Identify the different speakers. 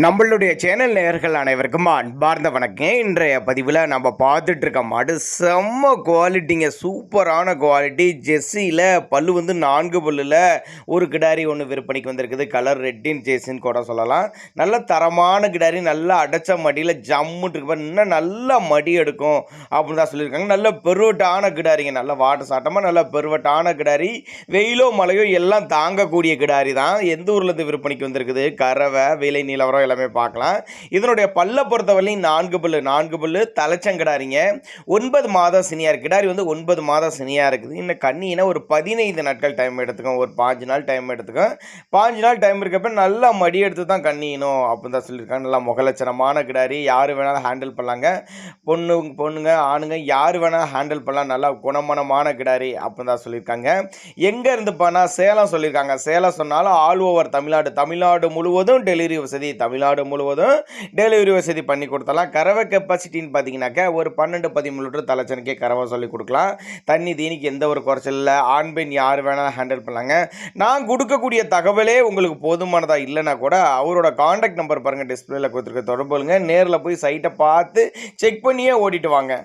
Speaker 1: நம்மளுடைய சேனல் நேயர்கள் அனைவருக்கும் அன்பார்ந்த வணக்கம். இன்றைய பதிவில் நம்ம பார்த்துட்டு இருக்க மாடு செம்ம குவாலிட்டிங்க, சூப்பரான குவாலிட்டி. ஜெர்சியில் பல்லு வந்து 4 பல்லில் ஒரு கிடாரி ஒன்று விற்பனைக்கு வந்திருக்குது. கலர் ரெட்டின் ஜெர்சின்னு கூட சொல்லலாம். நல்ல தரமான கிடாரி, நல்லா அடைச்ச மடியில் ஜம்முட்டு இருக்கு. இன்னும் நல்லா மடி எடுக்கும் அப்படின்னு தான் சொல்லியிருக்காங்க. நல்ல பெருவட்டான கிடாரிங்க, நல்ல வாட்டு சாட்டமாக நல்ல பெருவட்டான கிடாரி. வெயிலோ மழையோ எல்லாம் தாங்கக்கூடிய கிடாரி தான். எந்த ஊர்லேருந்து விற்பனைக்கு வந்திருக்குது, கறவை, விலை நிலவரம் எல்லாமே பார்க்கலாம். இதனுடைய பல்ல பொறுத்தவரையும் 4 பல்லு தலைச்சங்கிடாரிங்க. 9 மாதம் சினியார் கிடாரி வந்து 9 மாதம் சினியா இருக்குது. இன்னும் கண்ணினா ஒரு 15 நாட்கள் டைம் எடுத்துக்கும், ஒரு 5 நாள் டைம் எடுத்துக்கும். 5 நாள் டைம் இருக்கப்ப நல்லா மடி எடுத்து தான் கண்ணியணும் அப்படின்னு தான் சொல்லியிருக்காங்க. நல்லா முகலட்சணமான கிடாரி, யார் வேணாலும் ஹேண்டில் பண்ணலாங்க. பொண்ணுங்க ஆணுங்க யார் வேணாலும் ஹேண்டில் பண்ணலாம். நல்லா குணமனமான கிடாரி அப்படின்னு தான் சொல்லியிருக்காங்க. எங்கே இருந்து போனால் சேலம் சொல்லியிருக்காங்க. சேலம் சொன்னாலும் ஆல் ஓவர் தமிழ்நாடு முழுவதும் டெலிவரி வசதி, தமிழ்நாடு முழுவதும் டெலிவரி வசதி பண்ணி கொடுத்தலாம். கறவை கெப்பாசிட்டின்னு பார்த்தீங்கன்னாக்கா ஒரு 12-13 லிட்டர் தலைச்சனுக்கே கறவை சொல்லி கொடுக்கலாம். தண்ணி தீனிக்கு எந்த ஒரு குறைச்சல் இல்லை. ஆண் பெண் யார் வேணாலும் ஹேண்டில் பண்ணலாங்க. நான் கொடுக்கக்கூடிய தகவலே உங்களுக்கு போதுமானதாக இல்லைனா கூட அவரோட கான்டாக்ட் நம்பர் பாருங்கள், டிஸ்பிளேல கொடுத்துருக்க தொடர்புங்க. நேரில் போய் சைட்டை பார்த்து செக் பண்ணியே ஓட்டிட்டு வாங்க.